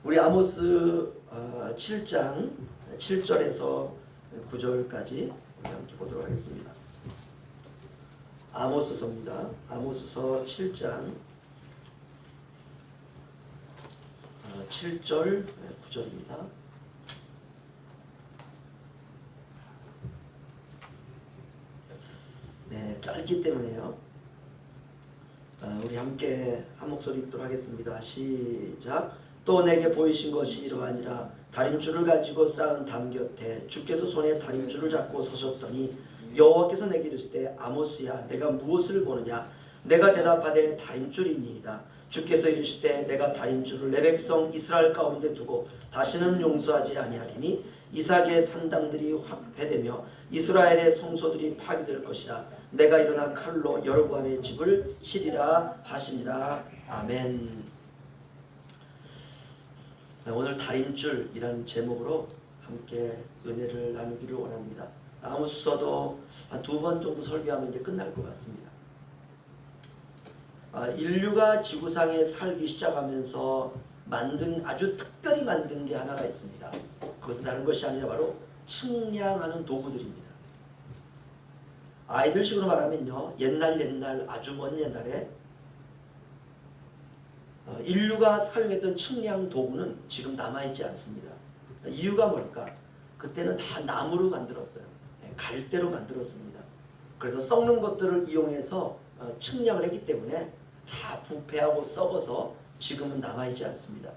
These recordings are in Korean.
우리 아모스 7장 7절에서 9절까지 함께 보도록 하겠습니다. 아모스서입니다. 아모스서 7장 7절 9절입니다. 네, 짧기 때문에요. 우리 함께 한 목소리 읽도록 하겠습니다. 시작. 또 내게 보이신 것이 이러하니라. 다림줄을 가지고 쌓은 담 곁에 주께서 손에 다림줄을 잡고 서셨더니 여호와께서 내게 이르시되 아모스야, 내가 무엇을 보느냐? 내가 대답하되 다림줄이니이다. 주께서 이르시되 내가 다림줄을 내 백성 이스라엘 가운데 두고 다시는 용서하지 아니하리니 이삭의 산당들이 회되며 이스라엘의 성소들이 파괴될 것이라. 내가 일어나 칼로 여로보암의 집을 치리라 하시니라. 아멘. 오늘 다림줄이라는 제목으로 함께 은혜를 나누기를 원합니다. 아모스서도 한 2번 정도 설교하면 이제 끝날 것 같습니다. 인류가 지구상에 살기 시작하면서 아주 특별히 만든 게 하나가 있습니다. 그것은 다른 것이 아니라 바로 측량하는 도구들입니다. 아이들식으로 말하면요, 옛날 아주 먼 옛날에 인류가 사용했던 측량 도구는 지금 남아있지 않습니다. 이유가 뭘까? 그때는 다 나무로 만들었어요. 갈대로 만들었습니다. 그래서 썩는 것들을 이용해서 측량을 했기 때문에 다 부패하고 썩어서 지금은 남아있지 않습니다.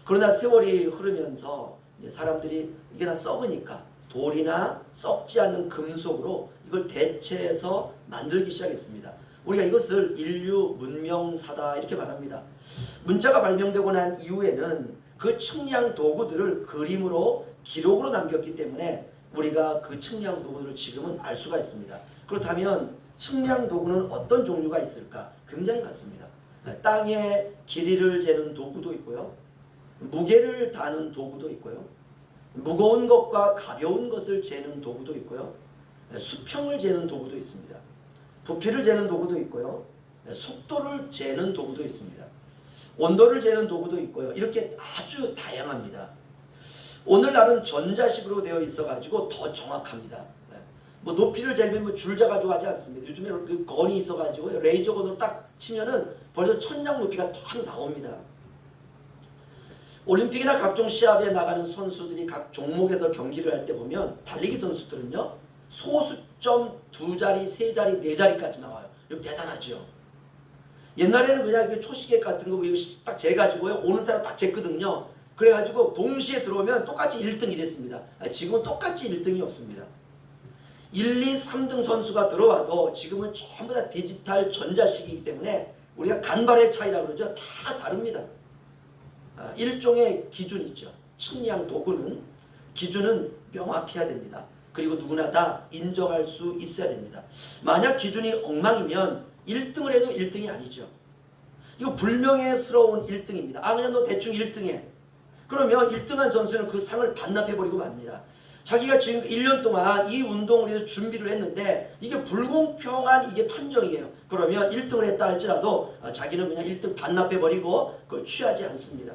그러나 세월이 흐르면서 사람들이 이게 다 썩으니까 돌이나 썩지 않는 금속으로 이걸 대체해서 만들기 시작했습니다. 우리가 이것을 인류 문명사다 이렇게 말합니다. 문자가 발명되고 난 이후에는 그 측량 도구들을 그림으로 기록으로 남겼기 때문에 우리가 그 측량 도구들을 지금은 알 수가 있습니다. 그렇다면 측량 도구는 어떤 종류가 있을까? 굉장히 많습니다. 땅의 길이를 재는 도구도 있고요, 무게를 다는 도구도 있고요, 무거운 것과 가벼운 것을 재는 도구도 있고요, 수평을 재는 도구도 있습니다. 부피를 재는 도구도 있고요, 속도를 재는 도구도 있습니다. 온도를 재는 도구도 있고요. 이렇게 아주 다양합니다. 오늘날은 전자식으로 되어 있어가지고 더 정확합니다. 뭐 높이를 재면 줄자 가지고 하지 않습니다. 요즘에 그 건이 있어가지고 레이저 건으로 딱 치면은 벌써 천장 높이가 딱 나옵니다. 올림픽이나 각종 시합에 나가는 선수들이 각 종목에서 경기를 할 때 보면 달리기 선수들은요, 소수점 2자리, 3자리, 4자리까지 나와요. 이거 대단하죠. 옛날에는 그냥 이렇게 초시계 같은 거 딱 재가지고요, 오는 사람 딱 쟀거든요. 그래가지고 동시에 들어오면 똑같이 1등 이랬습니다. 지금은 똑같이 1등이 없습니다. 1, 2, 3등 선수가 들어와도 지금은 전부 다 디지털 전자식이기 때문에 우리가 간발의 차이라고 그러죠. 다 다릅니다. 일종의 기준이죠. 측량 도구는 기준은 명확해야 됩니다. 그리고 누구나 다 인정할 수 있어야 됩니다. 만약 기준이 엉망이면 1등을 해도 1등이 아니죠. 이거 불명예스러운 1등입니다. 그냥 너 대충 1등해. 그러면 1등한 선수는 그 상을 반납해버리고 맙니다. 자기가 지금 1년 동안 이 운동을 위해서 준비를 했는데 이게 불공평한 이게 판정이에요. 그러면 1등을 했다 할지라도 자기는 그냥 1등 반납해버리고 그걸 취하지 않습니다.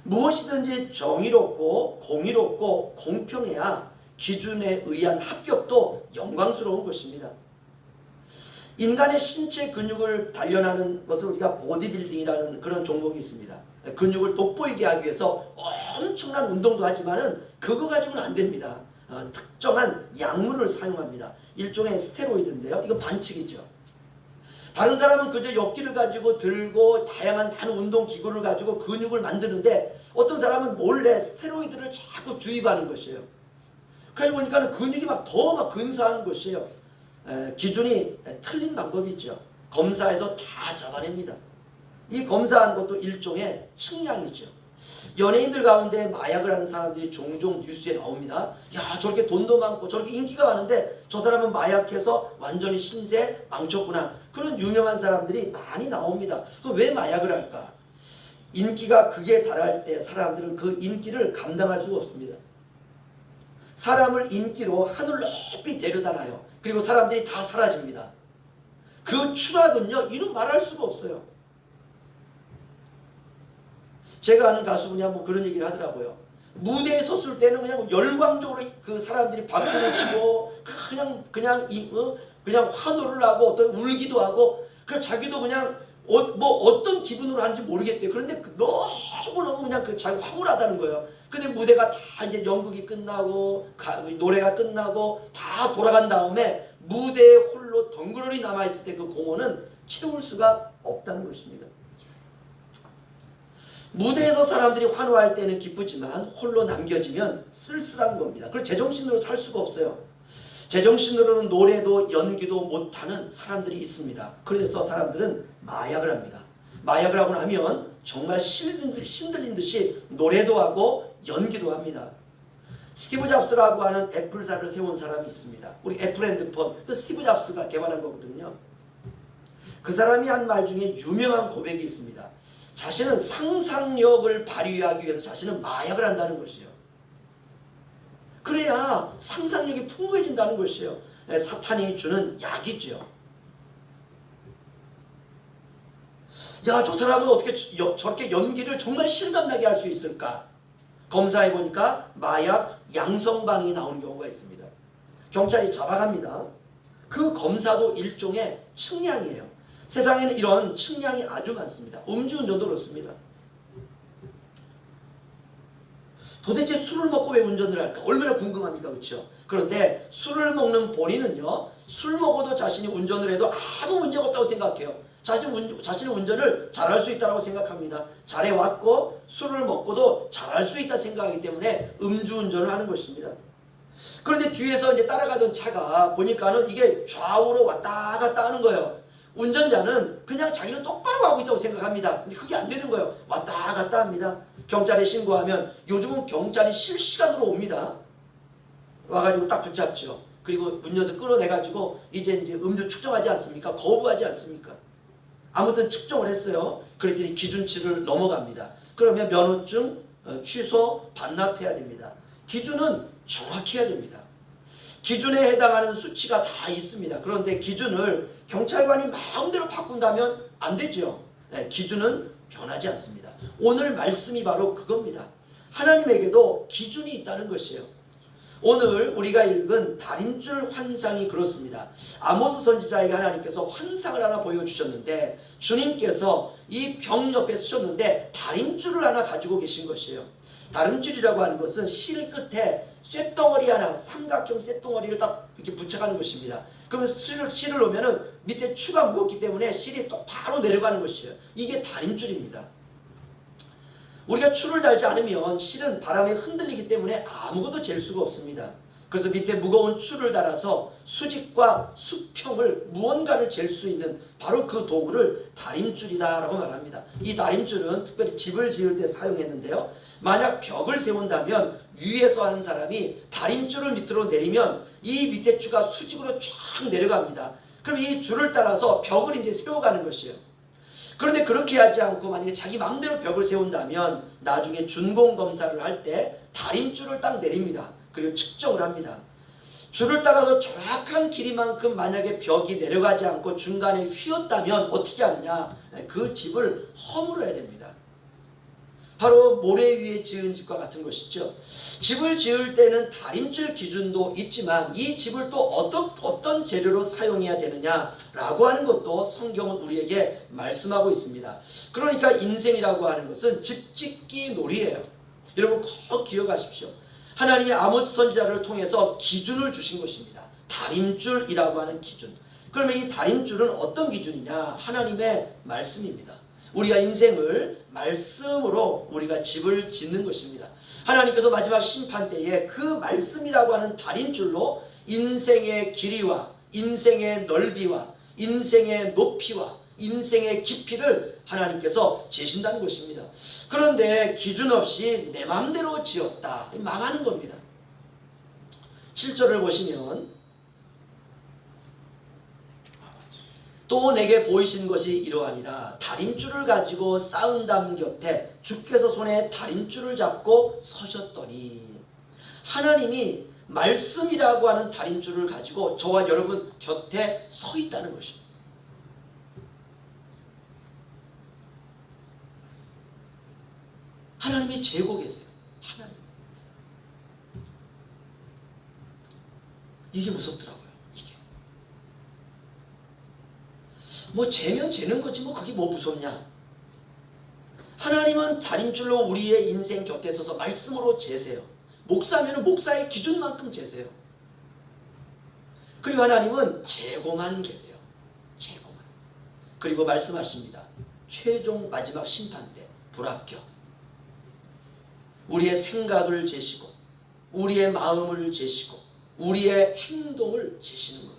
무엇이든지 정의롭고 공의롭고 공평해야 기준에 의한 합격도 영광스러운 것입니다. 인간의 신체 근육을 단련하는 것을 우리가 보디빌딩이라는 그런 종목이 있습니다. 근육을 돋보이게 하기 위해서 엄청난 운동도 하지만은 그거 가지고는 안 됩니다. 특정한 약물을 사용합니다. 일종의 스테로이드인데요, 이거 반칙이죠. 다른 사람은 그저 역기를 가지고 들고 다양한 많은 운동 기구를 가지고 근육을 만드는데 어떤 사람은 몰래 스테로이드를 자꾸 주입하는 것이에요. 그러다 보니까 근육이 더 근사한 것이에요. 기준이 틀린 방법이죠. 검사에서 다 잡아냅니다. 이 검사하는 것도 일종의 측량이죠. 연예인들 가운데 마약을 하는 사람들이 종종 뉴스에 나옵니다. 야, 저렇게 돈도 많고 저렇게 인기가 많은데 저 사람은 마약해서 완전히 신세 망쳤구나. 그런 유명한 사람들이 많이 나옵니다. 왜 마약을 할까? 인기가 극에 달할 때 사람들은 그 인기를 감당할 수가 없습니다. 사람을 인기로 하늘 높이 데려다 놔요. 그리고 사람들이 다 사라집니다. 그 추락은요, 이는 말할 수가 없어요. 제가 아는 가수분이 한번 그런 얘기를 하더라고요. 무대에 섰을 때는 그냥 열광적으로 그 사람들이 박수를 치고 그냥 환호를 하고 어떤 울기도 하고 그 자기도 그냥 어떤 기분으로 하는지 모르겠대요. 그런데 너무너무 그냥 그 자기 황홀하다는 거예요. 근데 무대가 다 이제 연극이 끝나고 노래가 끝나고 다 돌아간 다음에 무대에 홀로 덩그러니 남아있을 때 그 공허는 채울 수가 없다는 것입니다. 무대에서 사람들이 환호할 때는 기쁘지만 홀로 남겨지면 쓸쓸한 겁니다. 그래서 제정신으로 살 수가 없어요. 제정신으로는 노래도 연기도 못하는 사람들이 있습니다. 그래서 사람들은 마약을 합니다. 마약을 하고 나면 정말 신들린 듯이 노래도 하고 연기도 합니다. 스티브 잡스라고 하는 애플사를 세운 사람이 있습니다. 우리 애플 핸드폰 그 스티브 잡스가 개발한 거거든요. 그 사람이 한 말 중에 유명한 고백이 있습니다. 자신은 상상력을 발휘하기 위해서 자신은 마약을 한다는 것이에요. 그래야 상상력이 풍부해진다는 것이에요. 사탄이 주는 약이죠. 야, 저 사람은 어떻게 저렇게 연기를 정말 실감나게 할 수 있을까? 검사해보니까 마약 양성 반응이 나오는 경우가 있습니다. 경찰이 잡아갑니다. 그 검사도 일종의 측량이에요. 세상에는 이런 측량이 아주 많습니다. 음주운전도 그렇습니다. 도대체 술을 먹고 왜 운전을 할까? 얼마나 궁금합니까? 그렇죠? 그런데 술을 먹는 본인은요, 술 먹어도 자신이 운전을 해도 아무 문제가 없다고 생각해요. 자신은 운전을 잘할 수 있다고 생각합니다. 잘해왔고 술을 먹고도 잘할 수 있다 생각하기 때문에 음주운전을 하는 것입니다. 그런데 뒤에서 이제 따라가던 차가 보니까는 이게 좌우로 왔다 갔다 하는 거예요. 운전자는 그냥 자기는 똑바로 가고 있다고 생각합니다. 근데 그게 안 되는 거예요. 왔다 갔다 합니다. 경찰에 신고하면 요즘은 경찰이 실시간으로 옵니다. 와가지고 딱 붙잡죠. 그리고 운전수 끌어내가지고 이제 음주 측정하지 않습니까? 거부하지 않습니까? 아무튼 측정을 했어요. 그랬더니 기준치를 넘어갑니다. 그러면 면허증 취소 반납해야 됩니다. 기준은 정확히 해야 됩니다. 기준에 해당하는 수치가 다 있습니다. 그런데 기준을 경찰관이 마음대로 바꾼다면 안 되죠. 기준은 변하지 않습니다. 오늘 말씀이 바로 그겁니다. 하나님에게도 기준이 있다는 것이에요. 오늘 우리가 읽은 다림줄 환상이 그렇습니다. 아모스 선지자에게 하나님께서 환상을 하나 보여주셨는데 주님께서 이 벽 옆에 쓰셨는데 다림줄을 하나 가지고 계신 것이에요. 다림줄이라고 하는 것은 실 끝에 쇳덩어리 하나, 삼각형 쇳덩어리를 딱 이렇게 붙여가는 것입니다. 그러면 실을 놓으면은 밑에 추가 무겁기 때문에 실이 똑바로 내려가는 것이에요. 이게 다림줄입니다. 우리가 줄을 달지 않으면 실은 바람에 흔들리기 때문에 아무것도 잴 수가 없습니다. 그래서 밑에 무거운 줄을 달아서 수직과 수평을 무언가를 잴 수 있는 바로 그 도구를 다림줄이다라고 말합니다. 이 다림줄은 특별히 집을 지을 때 사용했는데요. 만약 벽을 세운다면 위에서 하는 사람이 다림줄을 밑으로 내리면 이 밑에 줄가 수직으로 쫙 내려갑니다. 그럼 이 줄을 따라서 벽을 이제 세워가는 것이에요. 그런데 그렇게 하지 않고 만약에 자기 마음대로 벽을 세운다면 나중에 준공검사를 할 때 다림줄을 딱 내립니다. 그리고 측정을 합니다. 줄을 따라서 정확한 길이만큼 만약에 벽이 내려가지 않고 중간에 휘었다면 어떻게 하느냐? 그 집을 허물어야 됩니다. 바로 모래 위에 지은 집과 같은 것이죠. 집을 지을 때는 다림줄 기준도 있지만 이 집을 또 어떤 재료로 사용해야 되느냐라고 하는 것도 성경은 우리에게 말씀하고 있습니다. 그러니까 인생이라고 하는 것은 집짓기 놀이예요. 여러분 꼭 기억하십시오. 하나님이 아모스 선지자를 통해서 기준을 주신 것입니다. 다림줄이라고 하는 기준. 그러면 이 다림줄은 어떤 기준이냐? 하나님의 말씀입니다. 우리가 인생을 말씀으로 우리가 집을 짓는 것입니다. 하나님께서 마지막 심판 때에 그 말씀이라고 하는 다림줄로 인생의 길이와 인생의 넓이와 인생의 높이와 인생의 깊이를 하나님께서 재신다는 것입니다. 그런데 기준 없이 내 마음대로 지었다. 망하는 겁니다. 7절을 보시면 또 내게 보이신 것이 이러하니라. 다림줄을 가지고 쌓은 담 곁에 주께서 손에 다림줄을 잡고 서셨더니 하나님이 말씀이라고 하는 다림줄을 가지고 저와 여러분 곁에 서 있다는 것입니다. 하나님이 재고 계세요. 하나님. 이게 무섭더라고요. 이게. 뭐 재면 재는 거지 뭐 그게 뭐 무섭냐. 하나님은 다림줄로 우리의 인생 곁에 서서 말씀으로 재세요. 목사면 목사의 기준만큼 재세요. 그리고 하나님은 재고만 계세요. 재고만. 그리고 말씀하십니다. 최종 마지막 심판 때 불합격. 우리의 생각을 재시고 우리의 마음을 재시고 우리의 행동을 재시는 거예요.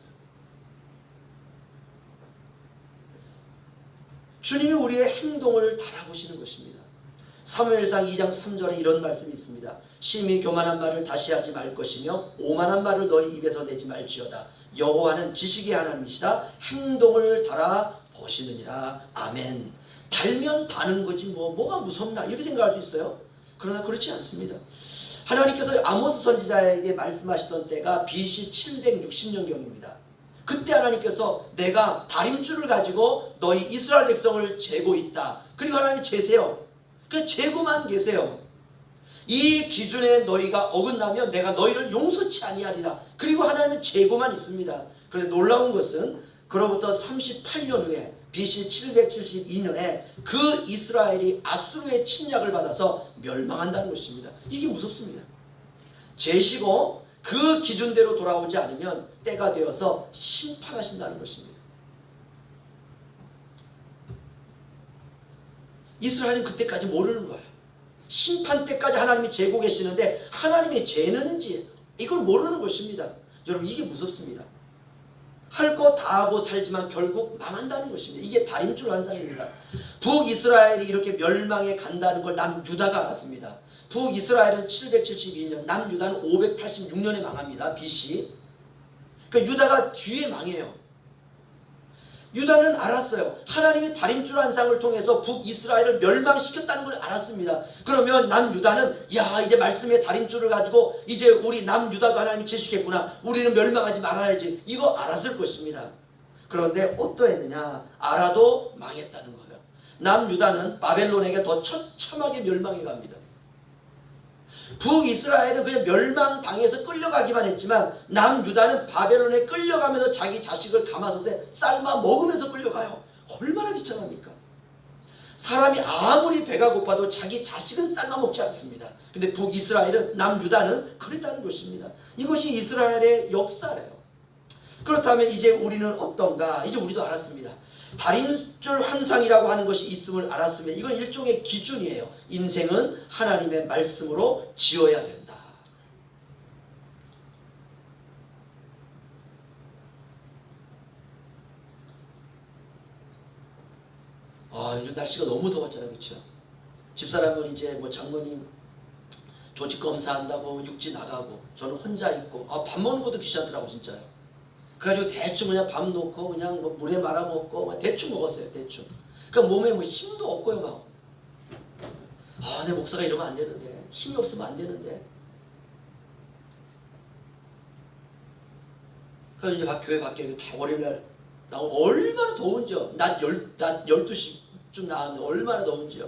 주님이 우리의 행동을 달아보시는 것입니다. 사무엘상 2장 3절에 이런 말씀이 있습니다. 심히 교만한 말을 다시 하지 말 것이며 오만한 말을 너희 입에서 내지 말지어다. 여호와는 지식의 하나님이시다. 행동을 달아보시느니라. 아멘. 달면 다는 거지 뭐가 무섭나 이렇게 생각할 수 있어요. 그러나 그렇지 않습니다. 하나님께서 아모스 선지자에게 말씀하시던 때가 BC 760년경입니다. 그때 하나님께서 내가 다림줄을 가지고 너희 이스라엘 백성을 재고 있다. 그리고 하나님 재세요. 그 재고만 계세요. 이 기준에 너희가 어긋나면 내가 너희를 용서치 아니하리라. 그리고 하나님은 재고만 있습니다. 그런데 놀라운 것은 그로부터 38년 후에 BC 772년에 그 이스라엘이 아수르의 침략을 받아서 멸망한다는 것입니다. 이게 무섭습니다. 재시고 그 기준대로 돌아오지 않으면 때가 되어서 심판하신다는 것입니다. 이스라엘은 그때까지 모르는 거예요. 심판 때까지 하나님이 재고 계시는데 하나님이 재는지 이걸 모르는 것입니다. 여러분 이게 무섭습니다. 할 거 다 하고 살지만 결국 망한다는 것입니다. 이게 다림줄 환상입니다. 북이스라엘이 이렇게 멸망에 간다는 걸 남유다가 알았습니다. 북이스라엘은 772년, 남유다는 586년에 망합니다. BC. 그러니까 유다가 뒤에 망해요. 유다는 알았어요. 하나님이 다림줄 환상을 통해서 북이스라엘을 멸망시켰다는 걸 알았습니다. 그러면 남유다는 야 이제 말씀의 다림줄을 가지고 이제 우리 남유다도 하나님이 지시겠구나. 우리는 멸망하지 말아야지. 이거 알았을 것입니다. 그런데 어떠했느냐. 알아도 망했다는 거예요. 남유다는 바벨론에게 더 처참하게 멸망해 갑니다. 북이스라엘은 그냥 멸망당해서 끌려가기만 했지만 남유다는 바벨론에 끌려가면서 자기 자식을 가마솥에 삶아 먹으면서 끌려가요. 얼마나 비참합니까? 사람이 아무리 배가 고파도 자기 자식은 삶아 먹지 않습니다. 근데 북이스라엘은 남유다는 그랬다는 것입니다. 이것이 이스라엘의 역사예요. 그렇다면 이제 우리는 어떤가? 이제 우리도 알았습니다. 다림줄 환상이라고 하는 것이 있음을 알았으면 이건 일종의 기준이에요. 인생은 하나님의 말씀으로 지어야 된다. 요즘 날씨가 너무 더웠잖아요. 그렇죠? 집사람은 이제 뭐 장모님 조직 검사한다고 육지 나가고 저는 혼자 있고 밥 먹는 것도 귀찮더라고 진짜요. 그래가지고 대충 그냥 밥 놓고 그냥 뭐 물에 말아 먹고 대충 먹었어요. 대충. 그러니까 몸에 뭐 힘도 없고요 막. 내 목사가 이러면 안 되는데 힘이 없으면 안 되는데. 그래서 이제 교회 밖에 다 월요일날 나오면 얼마나 더운지요. 낮 12시쯤 나왔는데 얼마나 더운지요.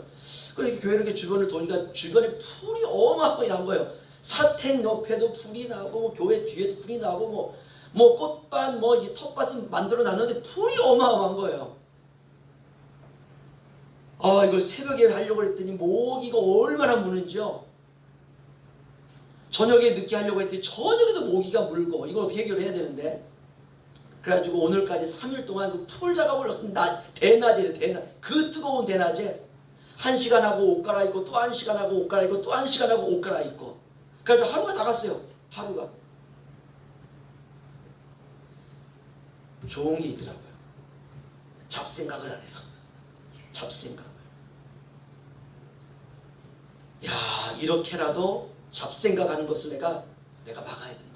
그러니까 교회 이렇게 주변을 도니까 주변에 풀이 어마어마하게 난 거예요. 사택 옆에도 풀이 나고 뭐 교회 뒤에도 풀이 나고 뭐 꽃밭 이 텃밭을 만들어 놨는데 풀이 어마어마한 거예요. 이걸 새벽에 하려고 했더니 모기가 얼마나 무는지요. 저녁에 늦게 하려고 했더니 저녁에도 모기가 물고 이걸 어떻게 해결해야 되는데. 그래가지고 오늘까지 3일 동안 그 풀 작업을 대낮에 그 뜨거운 대낮에 1시간 하고 옷 갈아입고 또 1시간 하고 옷 갈아입고 또 1시간 하고 옷 갈아입고. 그래가지고 하루가 다 갔어요. 하루가. 좋은 게 있더라고요. 잡생각을 안 해요. 잡생각을. 야 이렇게라도 잡생각하는 것을 내가 막아야 된다.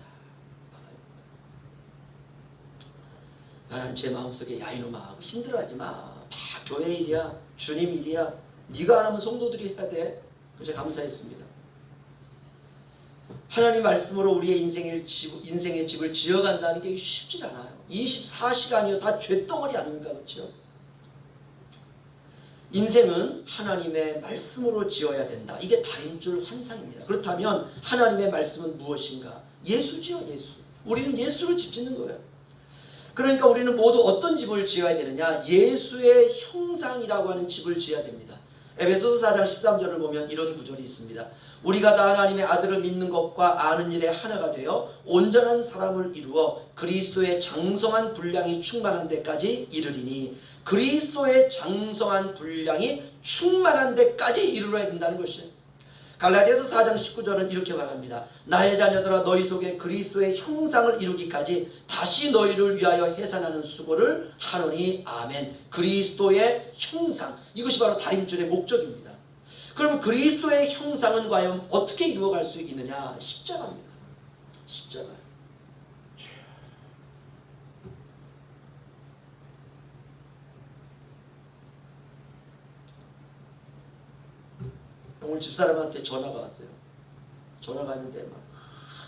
나는 제 마음속에 야 이놈아 힘들어하지 마. 다 교회 일이야. 주님 일이야. 네가 안 하면 성도들이 해야 돼. 그래서 감사했습니다. 하나님 말씀으로 우리의 인생의 집을 지어간다는 게 쉽지 않아요. 24시간이요 다 죄덩어리 아닙니까? 그렇죠? 인생은 하나님의 말씀으로 지어야 된다. 이게 다림줄 환상입니다. 그렇다면 하나님의 말씀은 무엇인가? 예수지요, 예수. 우리는 예수를 집 짓는 거예요. 그러니까 우리는 모두 어떤 집을 지어야 되느냐? 예수의 형상이라고 하는 집을 지어야 됩니다. 에베소서 4장 13절을 보면 이런 구절이 있습니다. 우리가 다 하나님의 아들을 믿는 것과 아는 일에 하나가 되어 온전한 사람을 이루어 그리스도의 장성한 분량이 충만한 데까지 이르리니, 그리스도의 장성한 분량이 충만한 데까지 이르러야 된다는 것이에요. 갈라디아서 4장 19절은 이렇게 말합니다. 나의 자녀들아, 너희 속에 그리스도의 형상을 이루기까지 다시 너희를 위하여 해산하는 수고를 하노니. 아멘. 그리스도의 형상, 이것이 바로 다림줄의 목적입니다. 그럼 그리스도의 형상은 과연 어떻게 이루어갈 수 있느냐? 십자가입니다. 십자가. 오늘 집사람한테 전화가 왔어요. 전화가 왔는데 막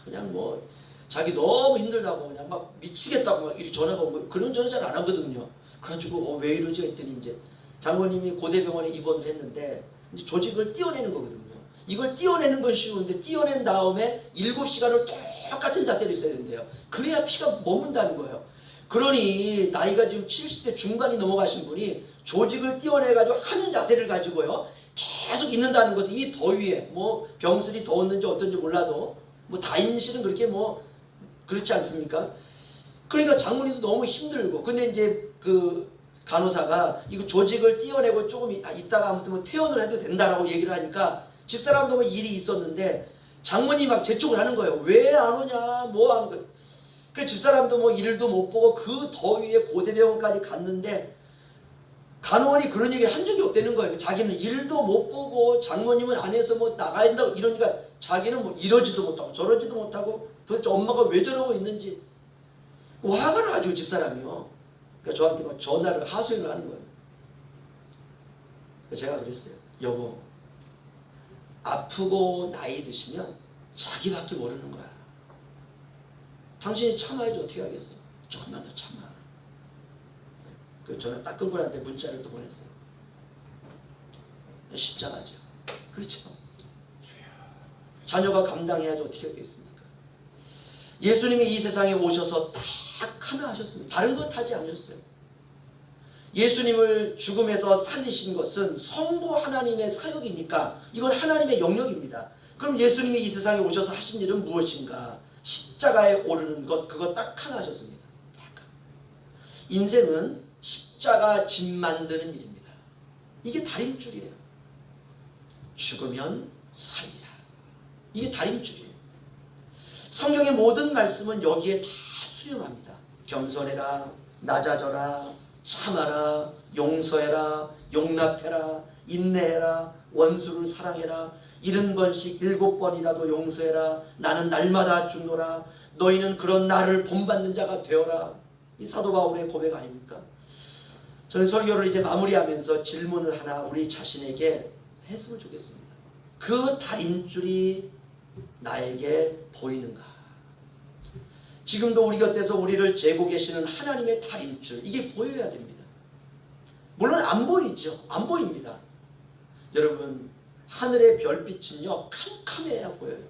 그냥 뭐 자기 너무 힘들다고 그냥 막 미치겠다고 막 이렇게 전화가 오고, 그런 전화 잘 안 하거든요. 그래가지고 왜 이러지 했더니 이제 장모님이 고대병원에 입원을 했는데 이제 조직을 띄어내는 거거든요. 이걸 띄어내는 건 쉬운데 띄어낸 다음에 7시간을 똑같은 자세로 있어야 된대요. 그래야 피가 머문다는 거예요. 그러니 나이가 지금 70대 중반이 넘어가신 분이 조직을 띄어내가지고 한 자세를 가지고요 계속 있는다는 것은, 이 더위에 뭐 병슬이 더웠는지 어떤지 몰라도 뭐 다인실은 그렇게 뭐 그렇지 않습니까? 그러니까 장모님도 너무 힘들고, 근데 이제 그 간호사가 이거 조직을 띄어내고 조금 있다가 아무튼 뭐 퇴원을 해도 된다라고 얘기를 하니까 집사람도 뭐 일이 있었는데 장모님이 막 재촉을 하는 거예요. 왜 안 오냐, 뭐 하는 거예요. 그 집사람도 뭐 일도 못 보고 그 더위에 고대병원까지 갔는데 간호원이 그런 얘기를 한 적이 없다는 거예요. 자기는 일도 못 보고 장모님은 안에서 뭐 나가야 된다고 이러니까 자기는 뭐 이러지도 못하고 저러지도 못하고 도대체 엄마가 왜 저러고 있는지 화가 나가지고 집사람이요. 그러니까 저한테 막 전화를 하소연을 하는 거예요. 제가 그랬어요. 여보, 아프고 나이 드시면 자기밖에 모르는 거야. 당신이 참아야지 어떻게 하겠어. 조금만 더 참아. 그 저는 딱 그분한테 문자를 또 보냈어요. 십자가죠. 그렇죠. 자녀가 감당해야지 어떻게 하겠습니까? 예수님이 이 세상에 오셔서 딱 하나 하셨습니다. 다른 것 하지 않으셨어요. 예수님을 죽음에서 살리신 것은 성부 하나님의 사역이니까 이건 하나님의 영역입니다. 그럼 예수님이 이 세상에 오셔서 하신 일은 무엇인가? 십자가에 오르는 것, 그거 딱 하나 하셨습니다. 인생은 십자가 집 만드는 일입니다. 이게 다림줄이에요. 죽으면 살리라. 이게 다림줄이에요. 성경의 모든 말씀은 여기에 다 수렴합니다. 겸손해라, 낮아져라, 참아라, 용서해라, 용납해라, 인내해라, 원수를 사랑해라, 70번씩 7번이라도 용서해라, 나는 날마다 죽노라, 너희는 그런 나를 본받는 자가 되어라. 이 사도 바울의 고백 아닙니까? 저는 설교를 이제 마무리하면서 질문을 하나 우리 자신에게 했으면 좋겠습니다. 그 다림줄이 나에게 보이는가? 지금도 우리 곁에서 우리를 재고 계시는 하나님의 다림줄, 이게 보여야 됩니다. 물론 안 보이죠. 안 보입니다. 여러분, 하늘의 별빛은요 캄캄해야 보여요.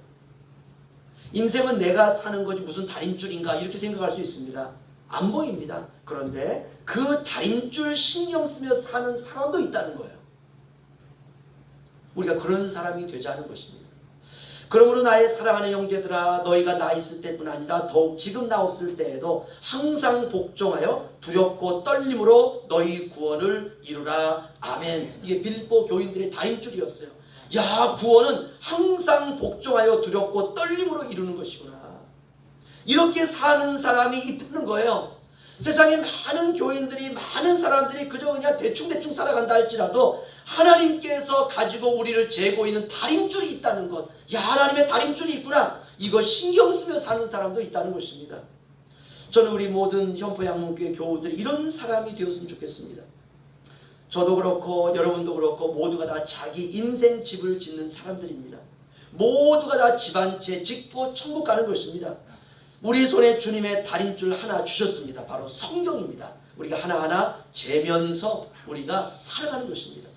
인생은 내가 사는 거지 무슨 다림줄인가 이렇게 생각할 수 있습니다. 안 보입니다. 그런데 그 다림줄 신경 쓰며 사는 사람도 있다는 거예요. 우리가 그런 사람이 되자는 것입니다. 그러므로 나의 사랑하는 형제들아, 너희가 나 있을 때뿐 아니라 더욱 지금 나 없을 때에도 항상 복종하여 두렵고 떨림으로 너희 구원을 이루라. 아멘. 이게 빌립보 교인들의 다림줄이었어요. 야, 구원은 항상 복종하여 두렵고 떨림으로 이루는 것이구나. 이렇게 사는 사람이 있다는 거예요. 세상에 많은 교인들이, 많은 사람들이 그저 그냥 대충대충 살아간다 할지라도 하나님께서 가지고 우리를 재고 있는 다림줄이 있다는 것, 야, 하나님의 다림줄이 있구나, 이거 신경 쓰며 사는 사람도 있다는 것입니다. 저는 우리 모든 현포양문교회 교우들이 이런 사람이 되었으면 좋겠습니다. 저도 그렇고 여러분도 그렇고 모두가 다 자기 인생 집을 짓는 사람들입니다. 모두가 다 집 한 채 짓고 천국 가는 것입니다. 우리 손에 주님의 다림줄 하나 주셨습니다. 바로 성경입니다. 우리가 하나하나 재면서 우리가 살아가는 것입니다.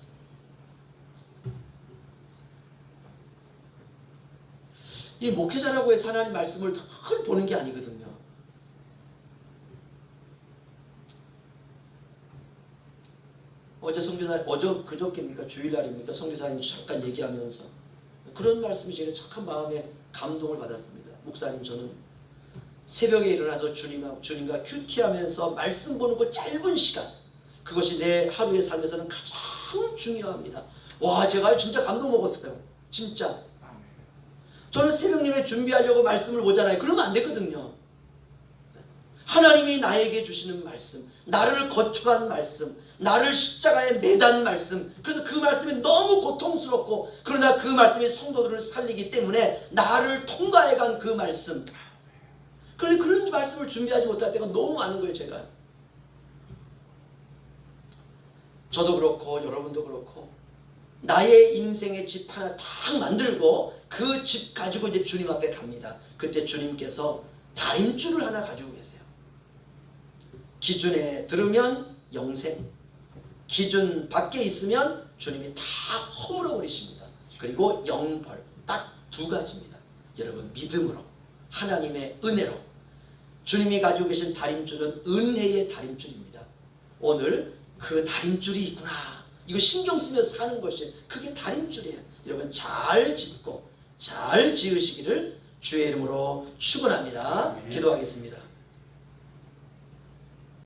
이 목회자라고 해서 하나님 말씀을 늘 보는 게 아니거든요. 어제 성교사, 그저께입니까? 주일날입니까? 성교사님 잠깐 얘기하면서 그런 말씀이 제가 착한 마음에 감동을 받았습니다. 목사님, 저는 새벽에 일어나서 주님과 큐티하면서 말씀 보는 그 짧은 시간, 그것이 내 하루의 삶에서는 가장 중요합니다. 와, 제가 진짜 감동 먹었어요. 진짜. 저는 새벽 예배 준비하려고 말씀을 보잖아요. 그러면 안 되거든요. 하나님이 나에게 주시는 말씀, 나를 거쳐간 말씀, 나를 십자가에 매단 말씀, 그래서 그 말씀이 너무 고통스럽고, 그러나 그 말씀이 성도들을 살리기 때문에 나를 통과해간 그 말씀, 그런데 그런 말씀을 준비하지 못할 때가 너무 많은 거예요. 제가. 저도 그렇고 여러분도 그렇고 나의 인생의 집 하나 딱 만들고 그 집 가지고 이제 주님 앞에 갑니다. 그때 주님께서 다림줄을 하나 가지고 계세요. 기준에 들으면 영생, 기준 밖에 있으면 주님이 다 허물어 버리십니다. 그리고 영벌, 딱 두 가지입니다. 여러분, 믿음으로, 하나님의 은혜로. 주님이 가지고 계신 다림줄은 은혜의 다림줄입니다. 오늘 그 다림줄이 있구나, 이거 신경 쓰면서 사는 것이, 그게 다림줄이에요. 여러분, 잘 짓고 잘 지으시기를 주의 이름으로 축원합니다. 기도하겠습니다.